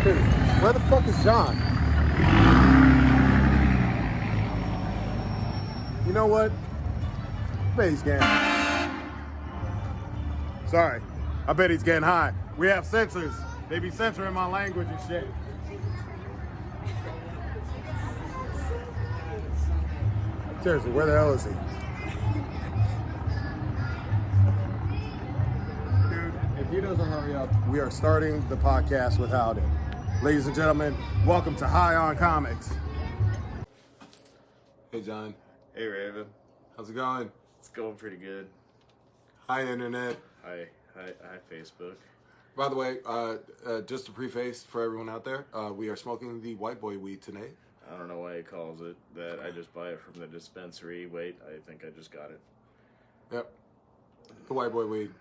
Dude, where the fuck is John? You know what? I bet he's getting Sorry. I bet he's getting high. We have censors. They be censoring my language and shit. Seriously, where the hell is he? Dude, if he doesn't hurry up, we are starting the podcast without him. Ladies and gentlemen, welcome to High on Comics. Hey, John. Hey, Raven. How's it going? It's going pretty good. Hi, Internet. Hi, Facebook. By the way, just a preface for everyone out there, we are smoking the white boy weed tonight. I don't know why he calls it that. I just buy it from the dispensary. Wait, I think I just got it. Yep. The white boy weed.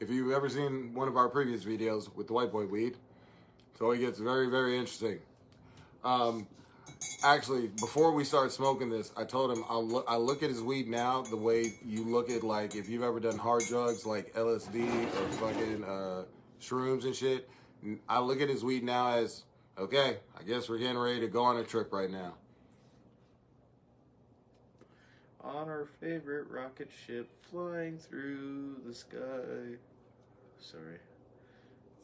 If you've ever seen one of our previous videos with the white boy weed, so it gets very, very interesting. Actually, before we started smoking this, I told him I look at his weed now the way you look at, like, if you've ever done hard drugs like LSD or fucking shrooms and shit. I look at his weed now as, okay, I guess we're getting ready to go on a trip right now. On our favorite rocket ship flying through the sky. Sorry.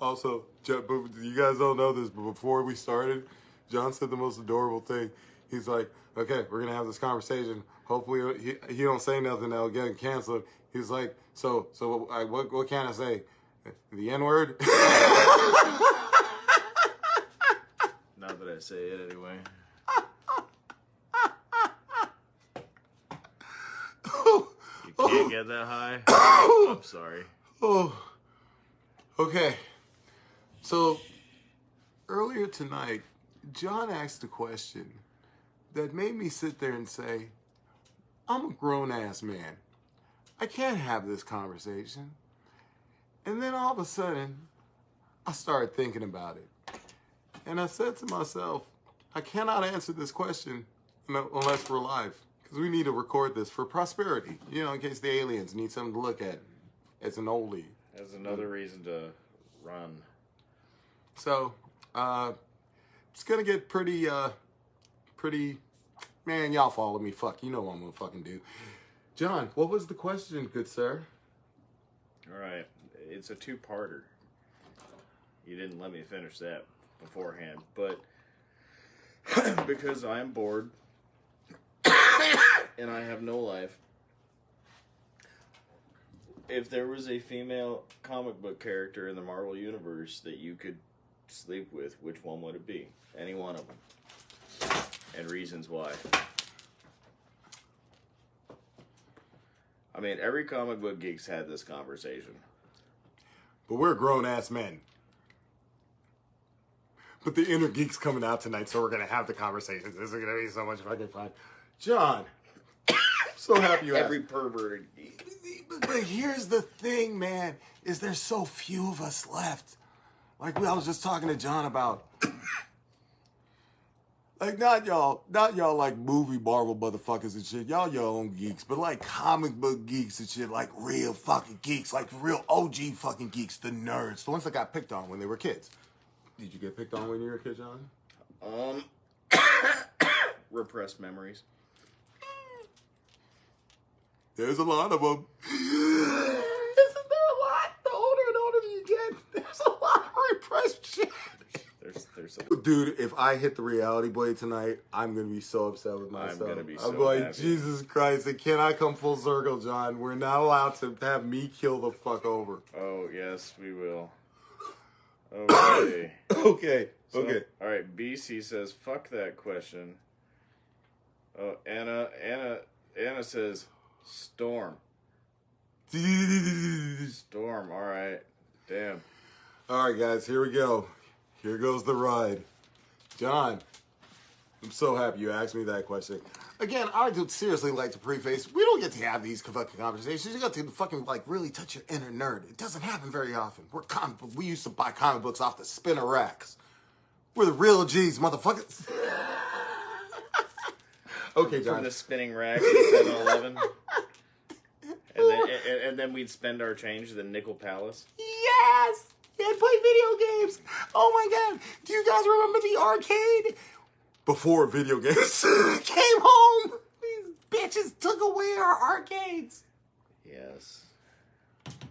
Also, you guys don't know this, but before we started, John said the most adorable thing. He's like, okay, we're going to have this conversation. Hopefully he don't say nothing that'll get canceled. He's like, so what can I say? The N-word? Not that I say it anyway. You can't get that high? I'm sorry. Oh. Okay. So, earlier tonight, John asked a question that made me sit there and say, I'm a grown-ass man. I can't have this conversation. And then all of a sudden, I started thinking about it. And I said to myself, I cannot answer this question unless we're live. Because we need to record this for prosperity. You know, in case the aliens need something to look at. It's an oldie. That's another reason to run. So, it's gonna get pretty, man, y'all follow me, fuck, you know what I'm gonna fucking do. John, what was the question, good sir? Alright, it's a two-parter. You didn't let me finish that beforehand, but because I'm bored and I have no life, if there was a female comic book character in the Marvel Universe that you could sleep with, which one would it be? Any one of them. And reasons why. I mean, every comic book geek's had this conversation. But we're grown-ass men. But the inner geek's coming out tonight, so we're gonna have the conversations. This is gonna be so much fucking fun. John, so happy you asked. Every perverted geek. But here's the thing, man, is there's so few of us left. Like I was just talking to John about, like not y'all like movie Marvel motherfuckers and shit. Y'all your own geeks, but like comic book geeks and shit, like real fucking geeks, like real OG fucking geeks, the nerds, the ones that got picked on when they were kids. Did you get picked on when you were a kid, John? Repressed memories. There's a lot of them. Isn't there a lot? The older and older you get, there's a lot of repressed shit. There's some... Dude, if I hit the reality blade tonight, I'm gonna be so upset with myself. I'm gonna be so like, happy. Jesus Christ, it cannot come full circle, John. We're not allowed to have me kill the fuck over. Oh, yes, we will. Okay. Okay. So, okay. All right, BC says, fuck that question. Oh, Anna says, Storm. Storm, all right. Damn. All right, guys, here we go. Here goes the ride. John, I'm so happy you asked me that question. Again, I would seriously like to preface, we don't get to have these fucking conversations. You got to fucking, like, really touch your inner nerd. It doesn't happen very often. We used to buy comic books off the spinner racks. We're the real G's, motherfuckers. Okay, John. From the spinning rack at 7-Eleven. And then we'd spend our change at the Nickel Palace. Yes! He had played video games. Oh my God. Do you guys remember the arcade? Before video games came home, these bitches took away our arcades. Yes.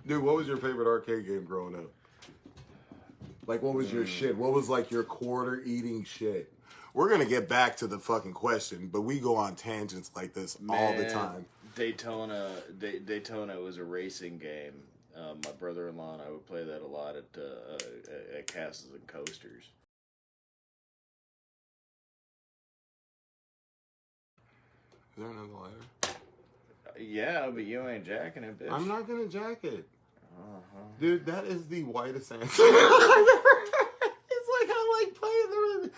Dude, what was your favorite arcade game growing up? Like, what was your shit? What was, like, your quarter-eating shit? We're going to get back to the fucking question, but we go on tangents like this all the time. Daytona was a racing game. My brother-in-law and I would play that a lot at Castles and Coasters. Is there another lighter? Yeah, but you ain't jacking it, bitch. I'm not going to jack it. Uh-huh. Dude, that is the whitest answer I've ever heard. It's like I like playing the...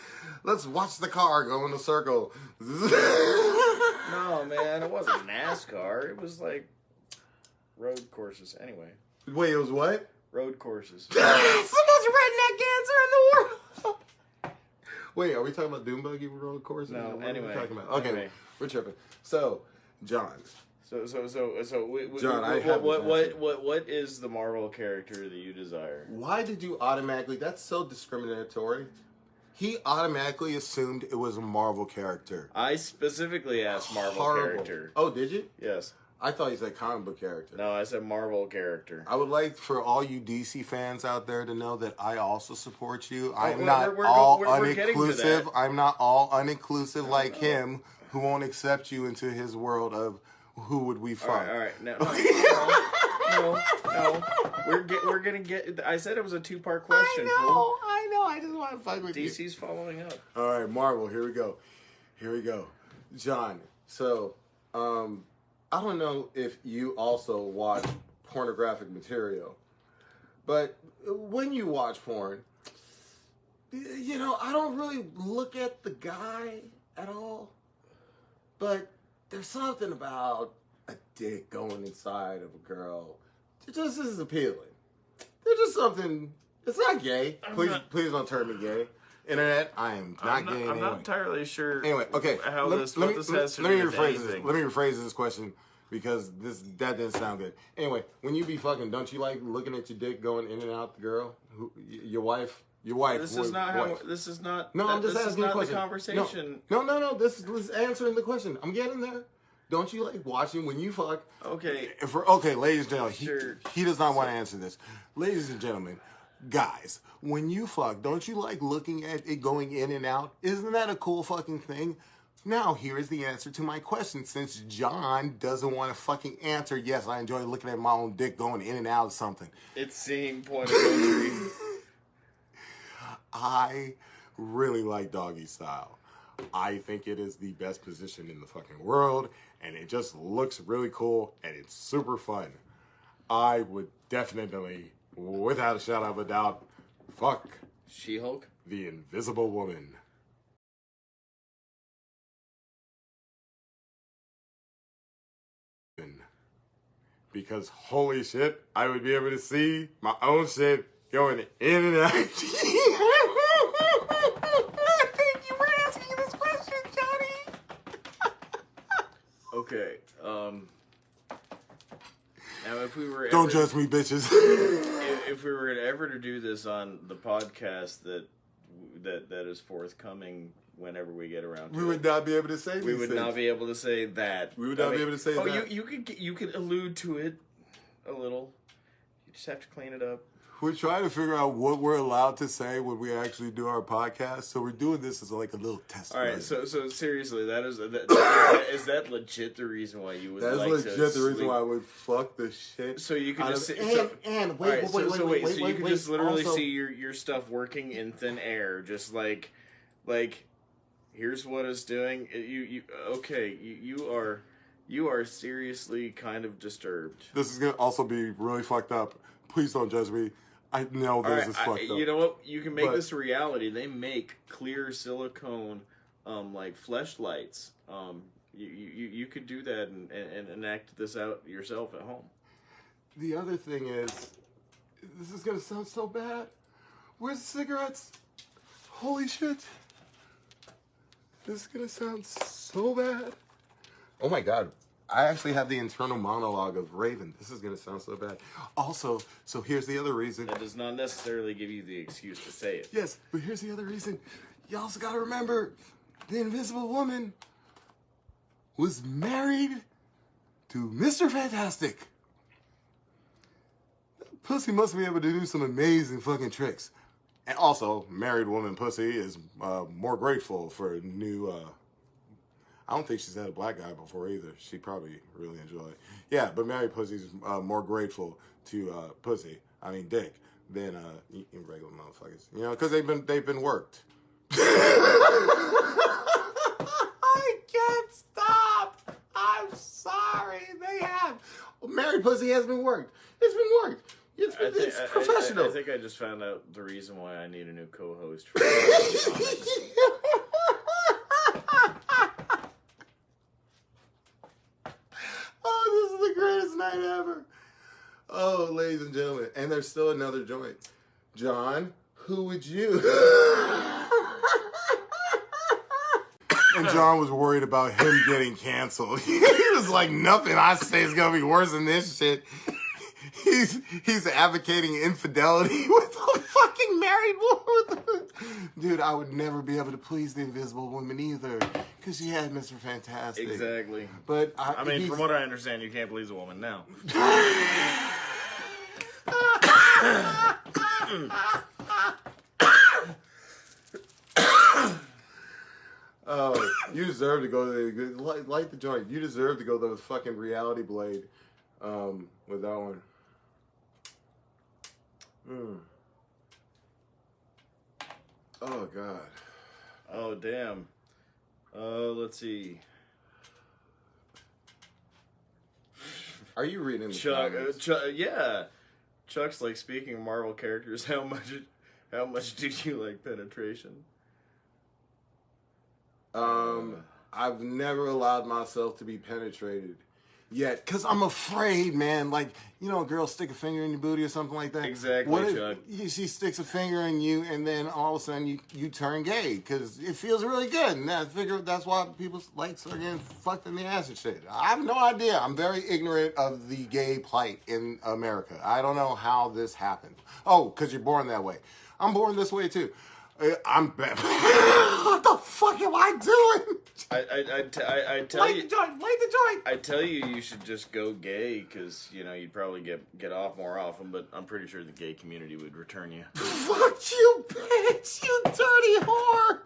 Let's watch the car go in a circle. No, man, it wasn't NASCAR. It was like road courses. Anyway. Wait, it was what? Road courses. It's the most redneck answer in the world. Wait, are we talking about Doom Buggy road courses? No, what anyway. Are we talking about? Okay, anyway. We're tripping. So, John. John, what is the Marvel character that you desire? Why did you automatically... That's so discriminatory. He automatically assumed it was a Marvel character. I specifically asked Marvel character. Oh, did you? Yes. I thought you said comic book character. No, I said Marvel character. I would like for all you DC fans out there to know that I also support you. I'm we're not all getting to uninclusive. that. I'm not all uninclusive like him, who won't accept you into his world of who would we fuck. All right. No. We're gonna get. I said it was a 2-part question. I know. I just want to fuck with you. DC's following up. All right, Marvel. Here we go. John. So, I don't know if you also watch pornographic material, but when you watch porn, I don't really look at the guy at all, but there's something about a dick going inside of a girl. It just is appealing. There's just something. It's not gay. Please don't turn me gay. Internet, I am not gay. I'm not entirely sure. Anyway, okay. Let me rephrase this question because that didn't sound good. Anyway, when you be fucking, don't you like looking at your dick going in and out the girl, your wife? This is not how. This is not. No, I'm just asking the question. Conversation. No. This is answering the question. I'm getting there. Don't you like watching when you fuck? Okay. Ladies and gentlemen, he does not want to answer this. Ladies and gentlemen, guys, when you fuck, don't you like looking at it going in and out? Isn't that a cool fucking thing? Now, here is the answer to my question. Since John doesn't want to fucking answer, yes, I enjoy looking at my own dick going in and out of something. It's seeing point of entry. I really like doggy style. I think it is the best position in the fucking world, and it just looks really cool, and it's super fun. I would definitely, without a shadow of a doubt, fuck She-Hulk? The Invisible Woman. Because holy shit, I would be able to see my own shit going in and out. Thank you for asking this question, Johnny. Okay, now if we were Don't judge me, bitches. if we were ever to do this on the podcast that is forthcoming whenever we get around to we would not be able to say these we would things. not be able to say that. We would not be able to say that. Oh, you could allude to it a little. You just have to clean it up. We're trying to figure out what we're allowed to say when we actually do our podcast. So we're doing this as like a little test. All right. So seriously, is that legit the reason why you would? That's like legit to the sleep? reason why I would fuck the shit. So you can just wait. So you can just literally see your stuff working in thin air, just like here's what it's doing. You are seriously kind of disturbed. This is gonna also be really fucked up. Please don't judge me. I know this is fucked up. You know what? You can make this a reality. They make clear silicone, like fleshlights. You could do that and enact this out yourself at home. The other thing is, this is gonna sound so bad. Where's the cigarettes? Holy shit. This is gonna sound so bad. Oh my god. I actually have the internal monologue of Raven. This is going to sound so bad. Also, so here's the other reason. That does not necessarily give you the excuse to say it. Yes, but here's the other reason. You also got to remember, the Invisible Woman was married to Mr. Fantastic. That pussy must be able to do some amazing fucking tricks. And also, married woman pussy is more grateful for a new... I don't think she's had a black guy before either. She probably really enjoyed it. Yeah, but married pussy's more grateful to pussy, I mean dick, than regular motherfuckers. You know, because they've been worked. I can't stop. I'm sorry. They have. Married pussy has been worked. It's been worked. It's professional. I think I just found out the reason why I need a new co-host. Oh, this is the greatest night ever. Oh, ladies and gentlemen. And there's still another joint. John, who would you? And John was worried about him getting canceled. He was like, nothing I say is going to be worse than this shit. He's advocating infidelity with a fucking married woman. Dude, I would never be able to please the Invisible Woman either, because she had Mr. Fantastic. Exactly. But I mean, from what I understand, you can't please a woman now. Oh, you deserve to go to the light the joint. You deserve to go to the fucking Reality Blade with that one. Oh God. Oh damn. Let's see. Are you reading the Chuck? comments? Yeah. Chuck's like, speaking of Marvel characters, how much do you like penetration? I've never allowed myself to be penetrated yet, because I'm afraid, man. Like, you know, a girl stick a finger in your booty or something like that. Exactly, what Chuck. if she sticks a finger in you and then all of a sudden you turn gay because it feels really good. And I figure that's why people like start getting fucked in the ass and shit. I have no idea. I'm very ignorant of the gay plight in America. I don't know how this happened. Oh, because you're born that way. I'm born this way too. I'm bad. What the fuck am I doing? I tell Light you, the joint. I tell you should just go gay, because you know you'd probably get off more often. But I'm pretty sure the gay community would return you. Fuck you, bitch! You dirty whore!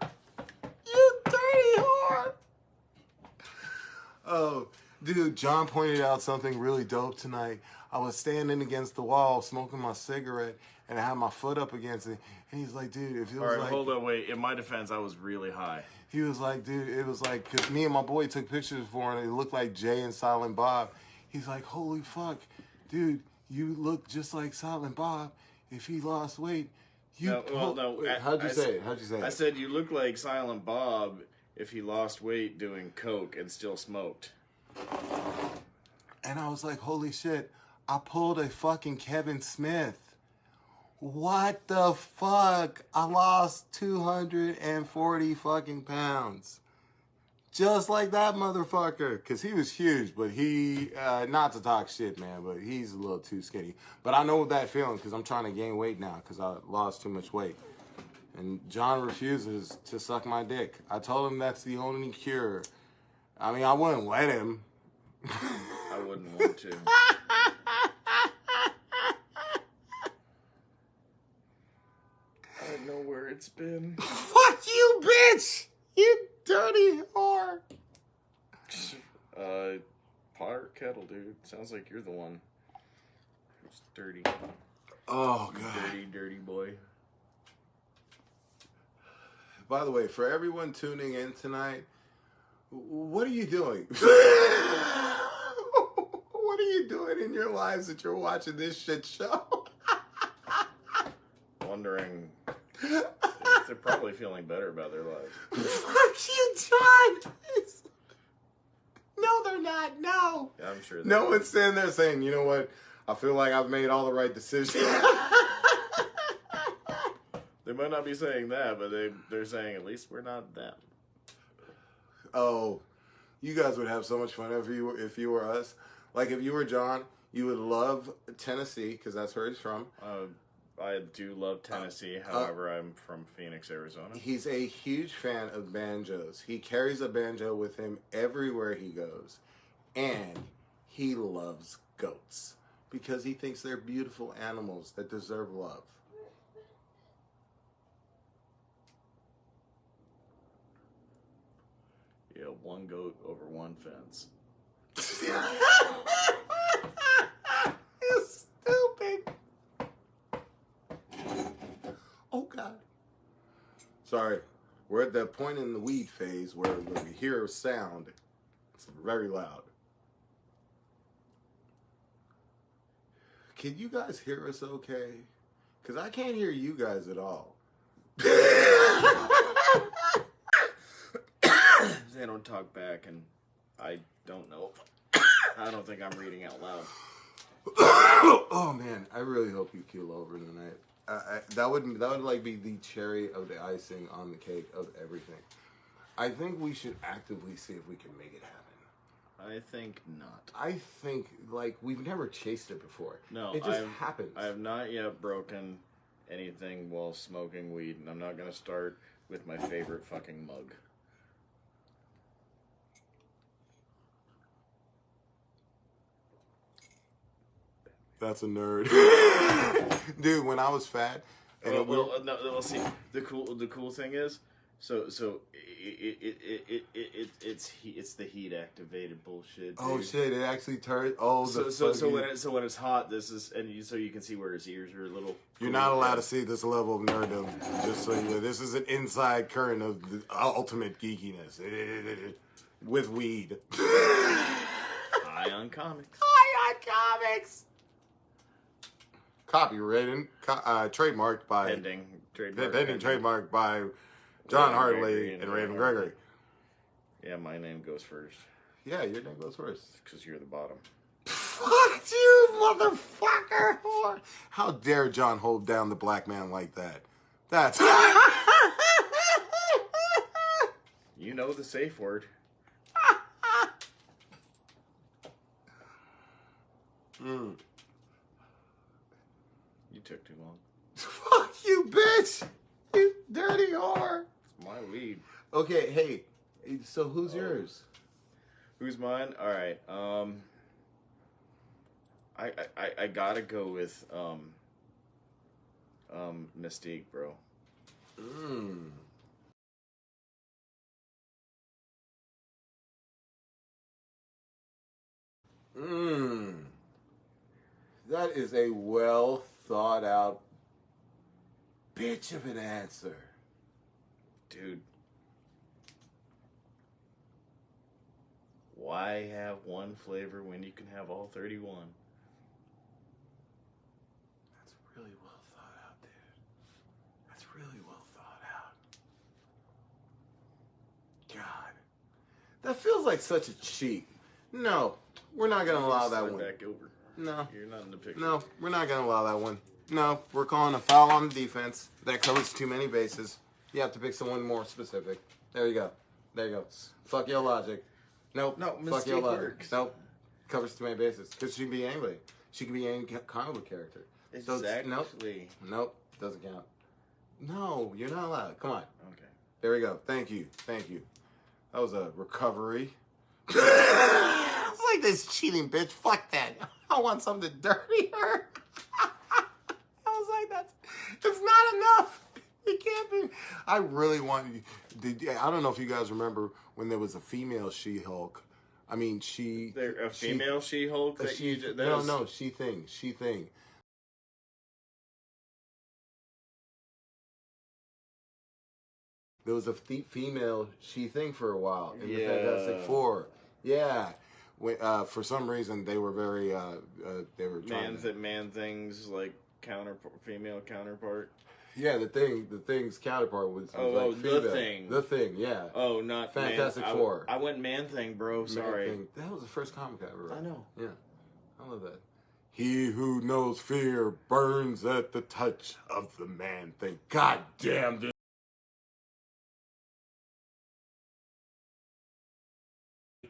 You dirty whore! Oh, dude, John pointed out something really dope tonight. I was standing against the wall, smoking my cigarette, and I had my foot up against it. And he's like, dude, if it was All right, like... hold on, wait. In my defense, I was really high. He was like, dude, it was like, because me and my boy took pictures for him, and it looked like Jay and Silent Bob. He's like, holy fuck, dude, you look just like Silent Bob. If he lost weight, you... No. How'd you say it? I said you look like Silent Bob if he lost weight doing coke and still smoked. And I was like, holy shit, I pulled a fucking Kevin Smith. What the fuck? I lost 240 fucking pounds. Just like that motherfucker. Because he was huge, but he, not to talk shit, man, but he's a little too skinny. But I know that feeling because I'm trying to gain weight now because I lost too much weight. And John refuses to suck my dick. I told him that's the only cure. I mean, I wouldn't let him. I wouldn't want to. I don't know where it's been. Fuck you, bitch! You dirty whore! Pot or kettle, dude. Sounds like you're the one who's dirty. Oh, You God. dirty boy. By the way, for everyone tuning in tonight, what are you doing? What are you doing in your lives that you're watching this shit show? Wondering if they're probably feeling better about their lives. Fuck you, John! No, they're not. No. Yeah, I'm sure. No one's sitting there saying, you know what? I feel like I've made all the right decisions. They might not be saying that, but they're saying at least we're not them. Oh, You guys would have so much fun if you were us. Like if you were John, you would love Tennessee because that's where he's from. I do love Tennessee. However, I'm from Phoenix, Arizona. He's a huge fan of banjos. He carries a banjo with him everywhere he goes. And he loves goats because he thinks they're beautiful animals that deserve love. Yeah, one goat over one fence. You're stupid. Oh, God. Sorry. We're at that point in the weed phase where when we hear a sound, it's very loud. Can you guys hear us okay? Because I can't hear you guys at all. They don't talk back, and I don't know. I don't think I'm reading out loud. Oh man, I really hope you keel over tonight. That would like be the cherry of the icing on the cake of everything. I think we should actively see if we can make it happen. I think not. I think like we've never chased it before. No, it just happens. I have not yet broken anything while smoking weed, and I'm not gonna start with my favorite fucking mug. That's a nerd. Dude, when I was fat... See, the cool thing is, it's the heat activated bullshit. Dude. Oh shit! It actually turned. Oh, so when it's hot, this is so you can see where his ears are a little. You're not allowed to see this level of nerdom. Just so you know, this is an inside current of the ultimate geekiness with weed. High on comics. High on comics. Copyrighted, trademarked by pending trademarked by John Hartley and Raven Gregory. Yeah, my name goes first. Yeah, your name goes first. Because you're the bottom. Fuck you, motherfucker! How dare John hold down the black man like that? That's... You know the safe word. Mm. You took too long. Fuck you, bitch! You dirty whore! It's my weed. Okay, hey, so who's yours? Who's mine? All right. I gotta go with Mystique, bro. That is a well thought out bitch of an answer. Dude. Why have one flavor when you can have all 31? That's really well thought out, dude. That's really well thought out. God. That feels like such a cheat. No, we're not going to allow that one. Back over. No. You're not in the picture. No, we're not going to allow that one. No, we're calling a foul on the defense. That covers too many bases. You have to pick someone more specific. There you go. There you go. Fuck your logic. Nope. No, fuck your logic. works. Nope. Covers too many bases. Because she can be anybody. She can be any comic book character. Exactly. So nope. Doesn't count. No, you're not allowed. Come on. Okay. There we go. Thank you. Thank you. That was a recovery. It's like this cheating bitch. Fuck that. I want something dirtier. I was like, it's not enough. It can't be. I really want you. I don't know if you guys remember when there was a female She-Hulk. I mean, a female She-Hulk that you... No, She-Thing. She-Thing. There was a female She-Thing for a while in the Fantastic Four. Yeah. When, for some reason, they were very... they were trying Man Thing's, like, female counterpart. Yeah, the Thing's counterpart was like female. The Thing, yeah. Oh, not Fantastic Four. I went Man Thing, bro. Sorry. Man-Thing. That was the first comic I ever read. I know. Yeah, I love that. He who knows fear burns at the touch of the Man-Thing. God damn, dude.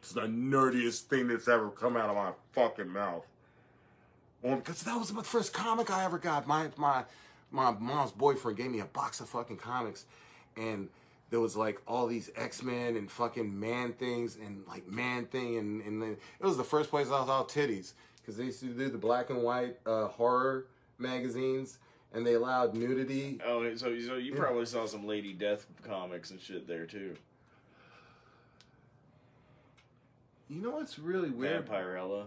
It's the nerdiest thing that's ever come out of my fucking mouth. Well, because that was the first comic I ever got. My mom's boyfriend gave me a box of fucking comics, and there was like all these X-Men and fucking Man Things and like Man Thing, and then it was the first place I saw titties, because they used to do the black and white horror magazines, and they allowed nudity. Oh, so you probably saw some Lady Death comics and shit there too. You know what's really weird? Vampirella.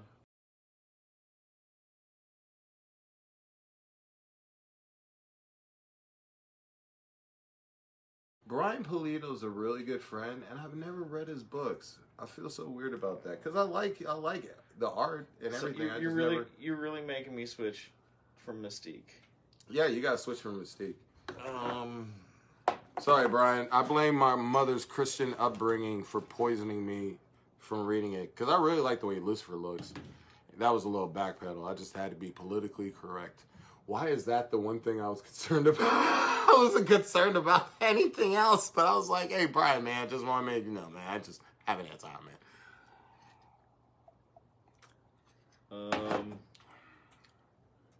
Brian Pulido's a really good friend, and I've never read his books. I feel so weird about that, because I like it, the art and everything. So you're really making me switch from Mystique. Yeah, you gotta switch from Mystique. Sorry, Brian. I blame my mother's Christian upbringing for poisoning me from reading it, because I really like the way Lucifer looks. That was a little backpedal. I just had to be politically correct. Why is that the one thing I was concerned about? I wasn't concerned about anything else, but I was like, hey, Brian, man, I just want to make you know, man, I just haven't had time, man.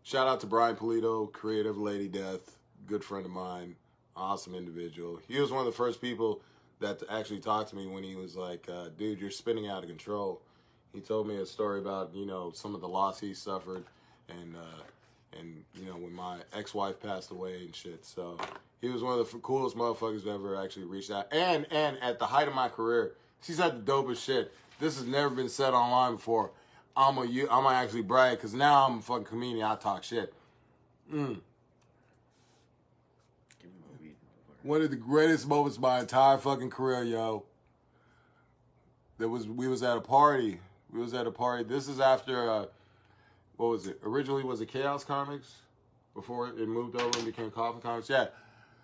Shout out to Brian Pulido, creator of Lady Death, good friend of mine, awesome individual. He was one of the first people that actually talked to me when he was like, dude, you're spinning out of control. He told me a story about, you know, some of the loss he suffered, and you know, when my ex-wife passed away and shit. So he was one of the coolest motherfuckers that ever actually reached out. And at the height of my career, she said the dopest shit. This has never been said online before. I'm gonna actually brag, because now I'm a fucking comedian. I talk shit. One of the greatest moments of my entire fucking career, yo. We was at a party. This is after, what was it? Originally, was it Chaos Comics? Before it moved over and became Coffin Comics? Yeah.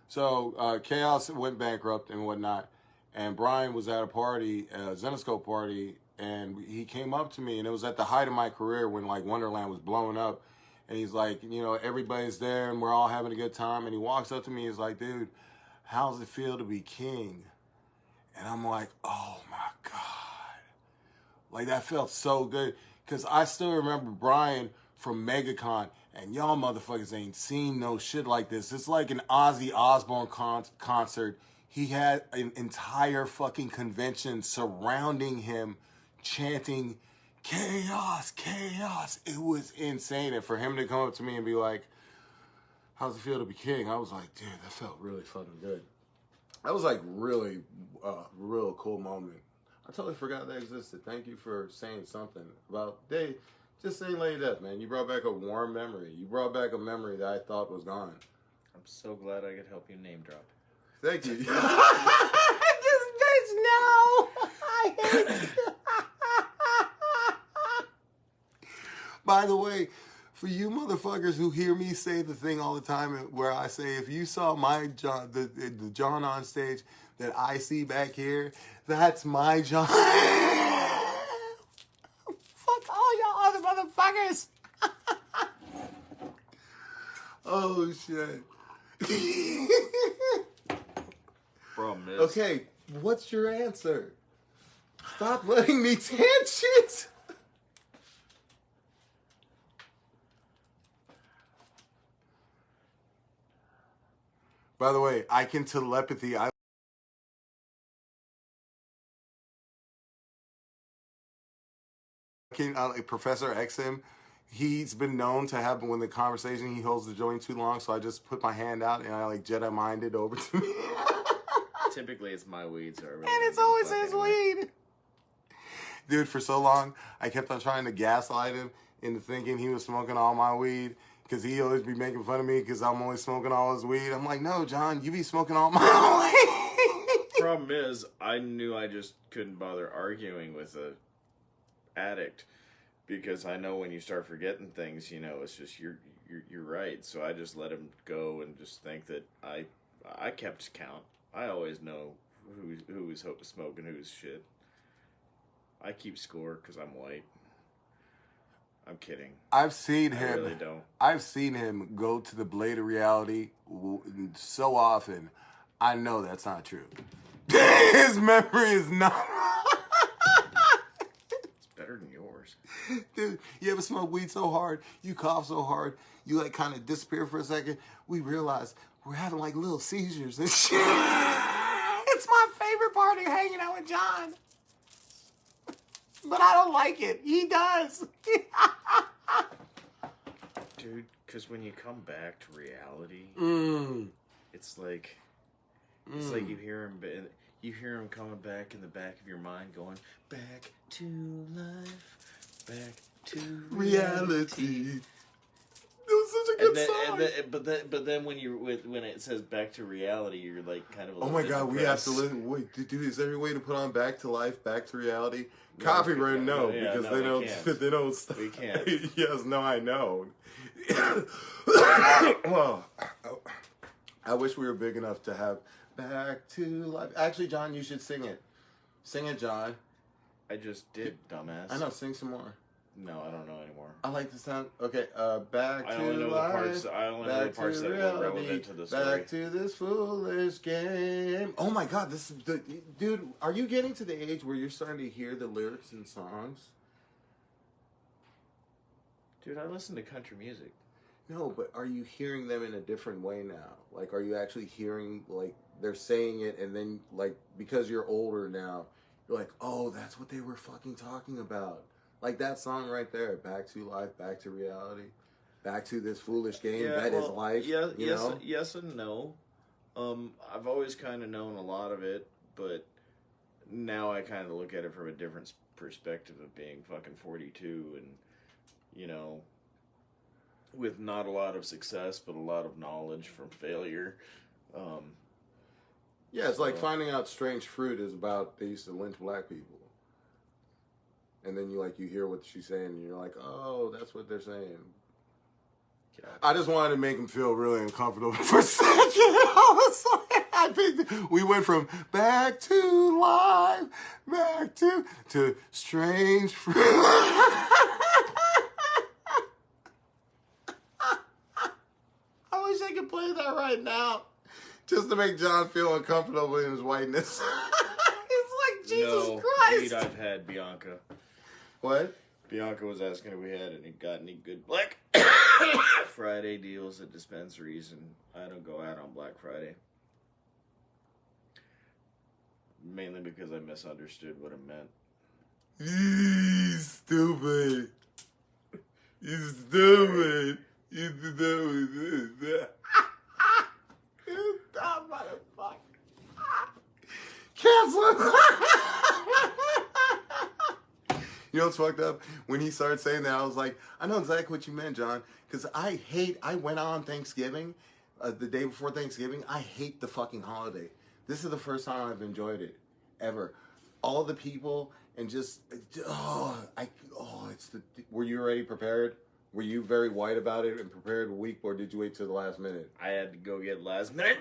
So, Chaos went bankrupt and whatnot. And Brian was at a party, a Zenoscope party, and he came up to me, and it was at the height of my career when, like, Wonderland was blowing up. And he's like, you know, everybody's there, and we're all having a good time. And he walks up to me, he's like, dude, how's it feel to be king? And I'm like, oh, my God. Like, that felt so good. Because I still remember Brian from MegaCon, and y'all motherfuckers ain't seen no shit like this. It's like an Ozzy Osbourne concert. He had an entire fucking convention surrounding him, chanting, chaos, chaos. It was insane. And for him to come up to me and be like, how's it feel to be king? I was like, dude, that felt really fucking good. That was like really a real cool moment. I totally forgot that existed. Thank you for saying something about just saying Lady Death, man. You brought back a warm memory. You brought back a memory that I thought was gone. I'm so glad I could help you name drop. Thank you. This bitch, no. I hate you. By the way, for you motherfuckers who hear me say the thing all the time where I say, if you saw my John, the John on stage that I see back here, that's my John. Fuck all y'all other motherfuckers. Oh, shit. Problem is... Okay, what's your answer? Stop letting me tangent. By the way, I can telepathy. Like Professor XM, he's been known to have, when the conversation, he holds the joint too long, so I just put my hand out and I like Jedi minded over to me. Typically it's my weed, so I really and it's always his weed. Dude, for so long, I kept on trying to gaslight him into thinking he was smoking all my weed, because he always be making fun of me because I'm always smoking all his weed. I'm like, no, John, you be smoking all my weed. Problem is, I knew I just couldn't bother arguing with a addict, because I know when you start forgetting things, you know, it's just you're right. So I just let him go and just think that I kept count. I always know who is smoking who's shit. I keep score because I'm white. I'm kidding. I've seen him. I really don't. I've seen him go to the blade of reality so often. I know that's not true. His memory is not. better than yours. Dude, you ever smoke weed so hard, you cough so hard, you like kind of disappear for a second? We realize we're having like little seizures and shit. It's my favorite part of hanging out with John. But I don't like it. He does. Dude, because when you come back to reality, it's like you hear him coming back in the back of your mind going, back to life, back to reality. It was such a good song. But then when it says back to reality, you're like kind of a oh my god, depressed. We have to listen. Wait, dude, is there any way to put on back to life, back to reality? Copyright, no, because they don't. They don't. We can't. Yes, no, I know. Well, I wish we were big enough to have back to life. Actually, John, you should sing it. Sing it, John. I just did, dumbass. I know. Sing some more. No, I don't know anymore. I like the sound. Okay, back to life. I only know the parts that were relevant to the story. Back to this foolish game. Oh my god, this is dude. Are you getting to the age where you're starting to hear the lyrics in songs? Dude, I listen to country music. No, but are you hearing them in a different way now? Like, are you actually hearing, like, they're saying it, and then, like, because you're older now, you're like, oh, that's what they were fucking talking about. Like that song right there, back to life, back to reality, back to this foolish game that is life. Yeah, know? Yes and no. I've always kind of known a lot of it, but now I kind of look at it from a different perspective of being fucking 42 and, you know, with not a lot of success, but a lot of knowledge from failure. Yeah, it's like finding out Strange Fruit is about they used to lynch black people. And then you hear what she's saying, and you're like, oh, that's what they're saying. Yeah. I just wanted to make him feel really uncomfortable for a second. I think we went from back to life, back to Strange Fruit. I wish I could play that right now, just to make John feel uncomfortable in his whiteness. It's like Jesus Christ. Weed I've had, Bianca. What? Bianca was asking if we had any good Black Friday deals at dispensaries, and I don't go out on Black Friday. Mainly because I misunderstood what it meant. You stupid. You stupid. You stupid. You dumb motherfucker. Cancel. You know what's fucked up? When he started saying that, I was like, I know exactly what you meant, John. Because I went on Thanksgiving, the day before Thanksgiving. I hate the fucking holiday. This is the first time I've enjoyed it, ever. All the people and just, were you already prepared? Were you very white about it and prepared a week, or did you wait till the last minute? I had to go get last minute.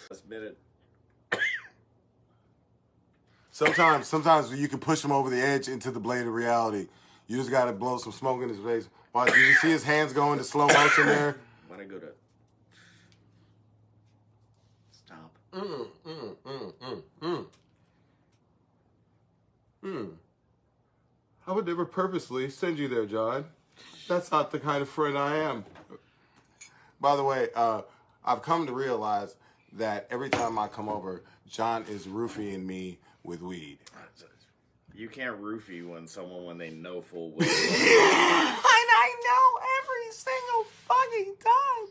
Last minute. Sometimes you can push him over the edge into the blade of reality. You just gotta blow some smoke in his face. Wow, did you see his hands go into slow motion there? When I go to stop. I would never purposely send you there, John. That's not the kind of friend I am. By the way, I've come to realize that every time I come over, John is roofing me with weed. You can't roofie when they know full well. And I know every single fucking time.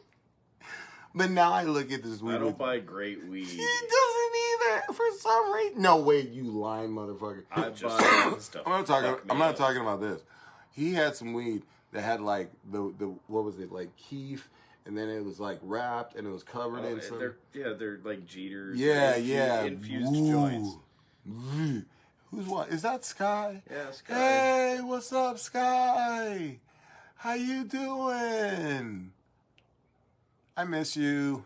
But now I look at this weed. I don't buy great weed. He doesn't either for some reason. No way, you lying motherfucker. I buy stuff. I'm not talking about this. He had some weed that had like the what was it, like keef, and then it was like wrapped and it was covered in some. They're like Jeters. Yeah. Infused joints. Who's what? Is that Sky? Yeah, Sky. Hey, what's up, Sky? How you doing? I miss you.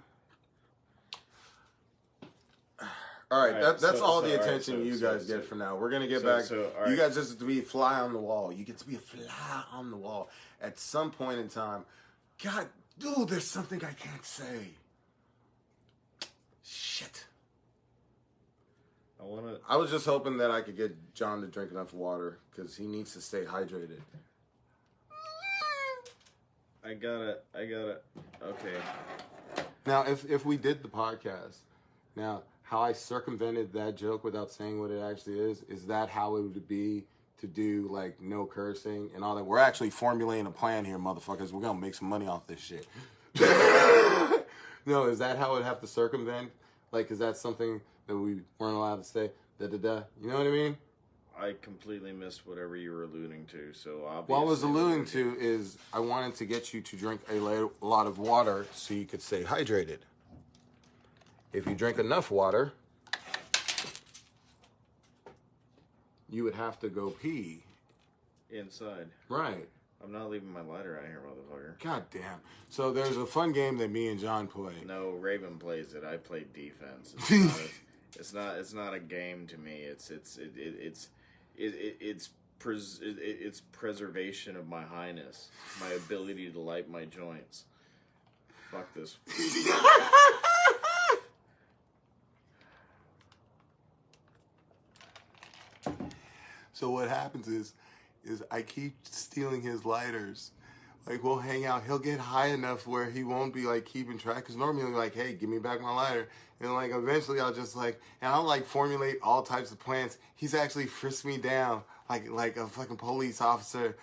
All right, that's all the attention you guys get for now. We're going to get back. You guys just have to be a fly on the wall. You get to be a fly on the wall. At some point in time, God, dude, there's something I can't say. Shit. I was just hoping that I could get John to drink enough water because he needs to stay hydrated. I gotta. Okay. Now, if we did the podcast, now how I circumvented that joke without saying what it actually is that how it would be to do like no cursing and all that? We're actually formulating a plan here, motherfuckers. We're gonna make some money off this shit. No, is that how it would have to circumvent? Like, is that something that we weren't allowed to say? Da-da-da. You know what I mean? I completely missed whatever you were alluding to, so obviously... What I was alluding to is I wanted to get you to drink a lot of water so you could stay hydrated. If you drink enough water, you would have to go pee. Inside. Right. I'm not leaving my lighter out here, motherfucker. God damn. So there's a fun game that me and John play. No, Raven plays it. I play defense. It's not a game to me. It's preservation of my highness, my ability to light my joints. Fuck this. So what happens is I keep stealing his lighters. Like, we'll hang out. He'll get high enough where he won't be, like, keeping track. Because normally he'll be like, hey, give me back my lighter. And, like, eventually I'll just, like, and I'll, like, formulate all types of plans. He's actually frisked me down like a fucking police officer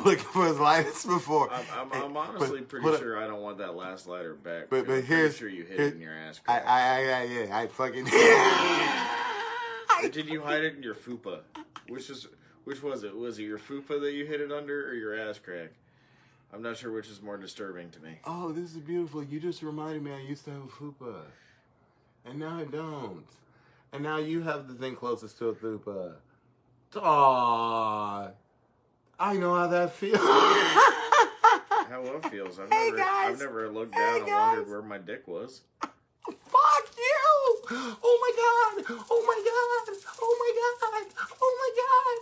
looking for his lighters before. I'm honestly pretty sure I don't want that last lighter back. But I'm here's... pretty sure you hid it in your ass crack. I fucking... Or did you hide it in your fupa? Which was it? Was it your fupa that you hid it under or your ass crack? I'm not sure which is more disturbing to me. Oh, this is beautiful. You just reminded me I used to have a fupa. And now I don't. And now you have the thing closest to a fupa. Aww. I know how that feels. How it feels. I've never looked down and wondered where my dick was. Fuck you! Oh my god! Oh my god! Oh my god! Oh my god!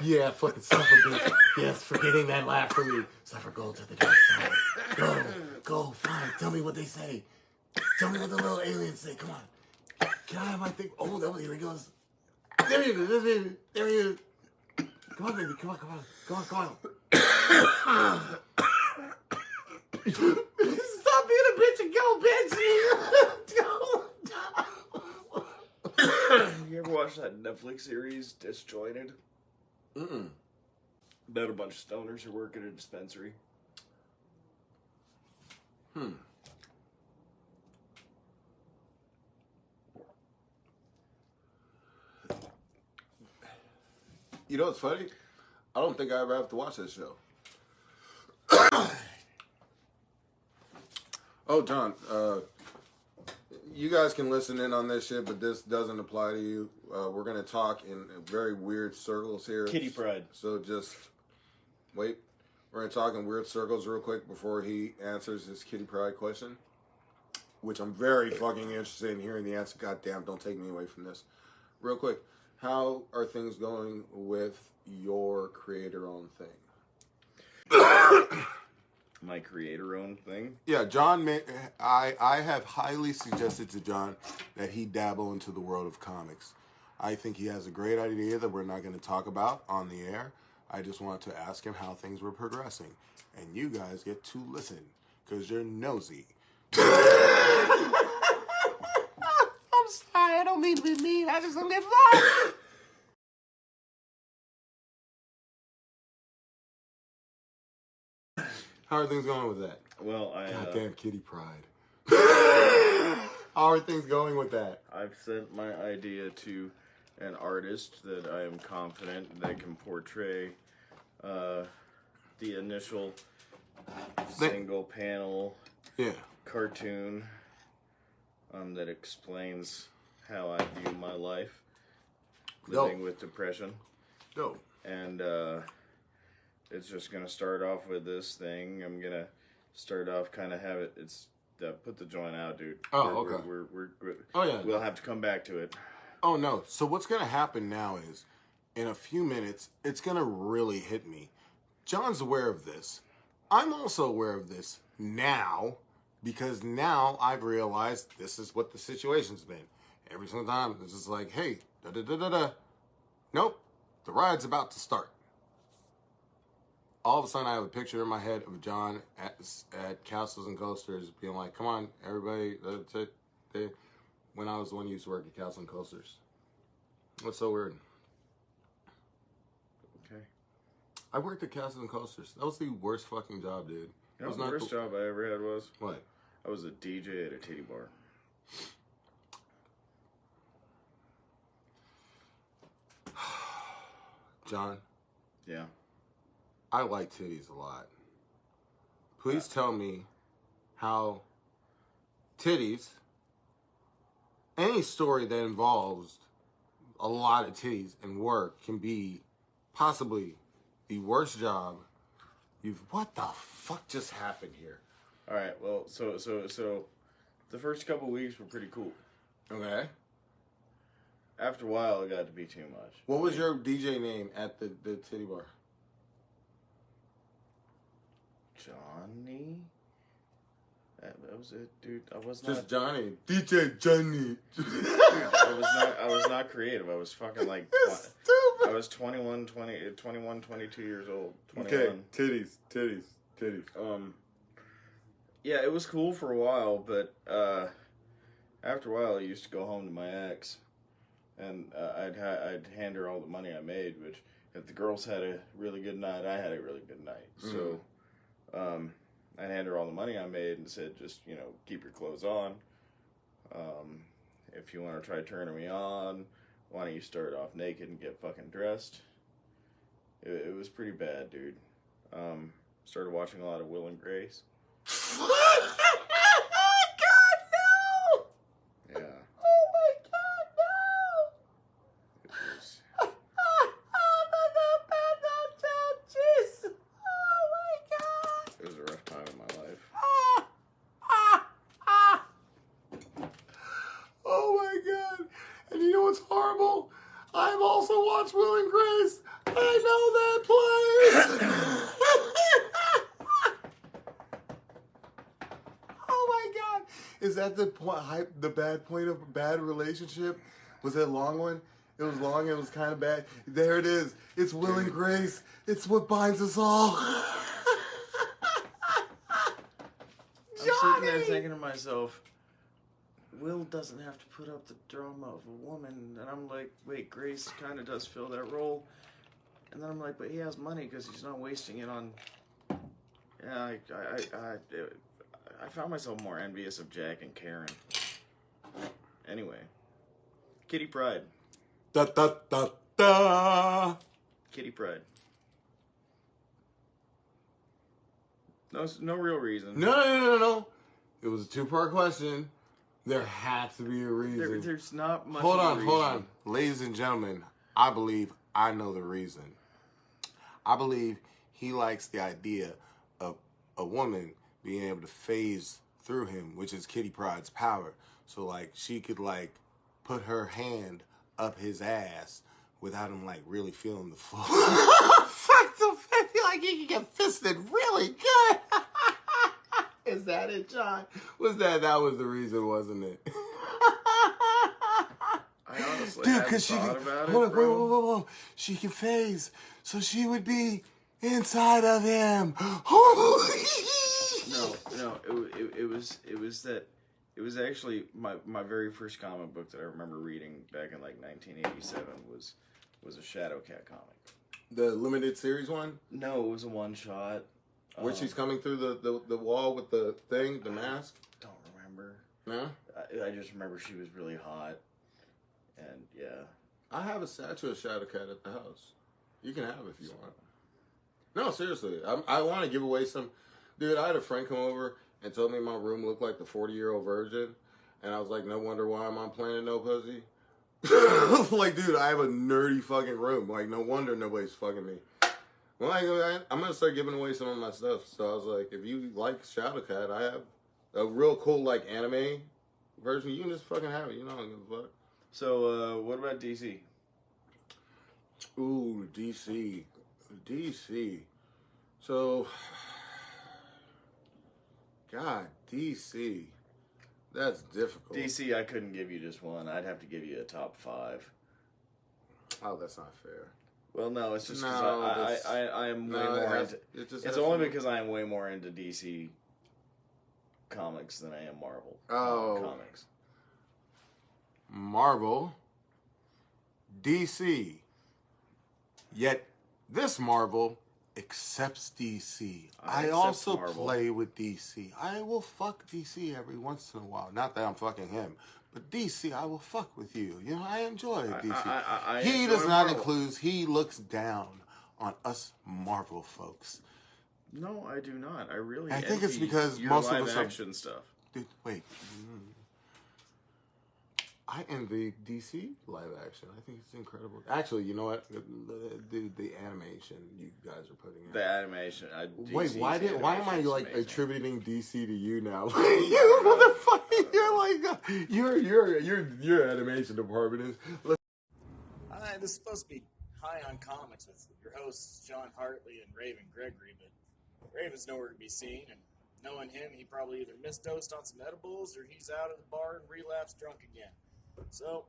Yeah, fucking suffer, bitch. Yes, for getting that laugh from me. Suffer, go to the dark side. Go, fine. Tell me what they say. Tell me what the little aliens say. Come on. Can I have my thing? Oh, here he goes. There he is. There he is. Come on, baby. Come on. Stop being a bitch and go, bitch. You ever watch that Netflix series, Disjointed? Mm-mm. About a bunch of stoners who work at a dispensary. You know what's funny? I don't think I ever have to watch this show. Oh, John, you guys can listen in on this shit, but this doesn't apply to you. We're going to talk in very weird circles here. Kitty pride. So just wait. We're going to talk in weird circles real quick before he answers his kitty pride question, which I'm very fucking interested in hearing the answer. Goddamn, don't take me away from this. Real quick, how are things going with your creator-owned thing? My creator-owned thing? Yeah, John, I have highly suggested to John that he dabble into the world of comics. I think he has a great idea that we're not going to talk about on the air. I just wanted to ask him how things were progressing. And you guys get to listen, because you're nosy. I'm sorry, I don't mean to be mean. I just don't get fun. How are things going with that? Well, Goddamn kitty pride. How are things going with that? I've sent my idea to an artist that I am confident that can portray the initial single panel cartoon that explains how I view my life living with depression. Dope. And it's just gonna start off with this thing. I'm gonna start off kind of have it. It's put the joint out, dude. Oh, okay. We're oh yeah. We'll have to come back to it. Oh no. So what's gonna happen now is, in a few minutes, it's gonna really hit me. John's aware of this. I'm also aware of this now, Because now I've realized this is what the situation's been. Every single time, it's just like, hey, da-da-da-da-da. Nope, the ride's about to start. All of a sudden, I have a picture in my head of John at Castles and Coasters being like, come on, everybody, that's it. When I was the one who used to work at Castles and Coasters. What's so weird? Okay. I worked at Castles and Coasters. That was the worst fucking job, dude. You know what the worst job I ever had was? What? I was a DJ at a titty bar. John? Yeah. I like titties a lot. Please tell me how titties, any story that involves a lot of titties and work can be possibly the worst job what the fuck just happened here? All right, well, so the first couple weeks were pretty cool. Okay. After a while, it got to be too much. What was your DJ name at the titty bar? Johnny? That was it, dude. I was Just not Johnny. DJ Johnny. Dude, I was not creative. I was fucking like Stupid. I was 21, 22 years old. 21. Okay, titties. Yeah, it was cool for a while, but after a while, I used to go home to my ex, and I'd hand her all the money I made. Which, if the girls had a really good night, I had a really good night. So, I'd hand her all the money I made and said, just keep your clothes on. If you want to try turning me on, why don't you start off naked and get fucking dressed? It was pretty bad, dude. Started watching a lot of Will and Grace. God, no! Yeah. Oh my God, no! It was. Jeez. Oh my God. It was a rough time in my life. Oh my God. And you know what's horrible? I've also watched Will and Grace. I know that place. Oh my God. Is that the bad point of a bad relationship? Was that a long one? It was long, it was kind of bad. There it is. It's Will and Grace. It's what binds us all. I'm sitting there thinking to myself, Will doesn't have to put up the drama of a woman. And I'm like, wait, Grace kind of does fill that role. And then I'm like, but he has money because he's not wasting it on... Yeah, I found myself more envious of Jack and Karen. Anyway. Kitty Pride. Da da da da. Kitty Pride. No real reason. No. It was a two-part question. There had to be a reason. There's not much Hold of a on. reason. Ladies and gentlemen, I believe I know the reason. I believe he likes the idea of a woman being able to phase through him, which is Kitty Pride's power. So, like, she could, like, put her hand up his ass without him, like, really feeling the flow. Fuck the fact like he can get fisted really good. Is that it, John? That was the reason, wasn't it? I honestly Dude, hadn't she thought can, about hold it, on, bro. whoa. She can phase, so she would be inside of him. No, it was actually my very first comic book that I remember reading back in like 1987 was a Shadowcat comic. The limited series one? No, it was a one shot. Where she's coming through the wall with the thing, the mask? Don't remember. No? I just remember she was really hot. And yeah. I have a statue of Shadowcat at the house. You can have it if you want. No, seriously. I want to give away some... Dude, I had a friend come over and told me my room looked like the 40-year-old virgin. And I was like, no wonder why I'm on Planet No Pussy. Like, dude, I have a nerdy fucking room. Like, no wonder nobody's fucking me. Well, I'm going to start giving away some of my stuff. So I was like, if you like Shadowcat, I have a real cool, like, anime version. You can just fucking have it. You know, I don't give a fuck. So, what about DC? Ooh, DC. So, God DC. That's difficult. DC, I couldn't give you just one. I'd have to give you a top 5. Oh, that's not fair. Well, no, it's just because No, I am way no, more it has- into. it just It's has only to- because I am way more into DC comics than I am Marvel comics. Marvel, DC. Yet this Marvel accepts DC. I accept also Marvel. play with DC. I will fuck DC every once in a while. Not that I'm fucking him, but DC, I will fuck with you. You know, I enjoy DC. I He enjoy does not Marvel. include. He looks down on us Marvel folks. No, I do not. I really. I think it's envy because your most of live us are- action stuff. Dude, wait. I envy DC live action. I think it's incredible. Actually, you know what? The animation you guys are putting in. The animation. Wait, why am I animation's like amazing. attributing DC to you now? You motherfucker! You're like your animation department is. Hi, this is supposed to be High on Comics with your hosts John Hartley and Raven Gregory, but Raven's nowhere to be seen, and knowing him, he probably either misdosed on some edibles or he's out at the bar and relapsed drunk again. So,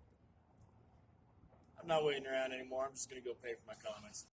I'm not waiting around anymore. I'm just going to go pay for my comics.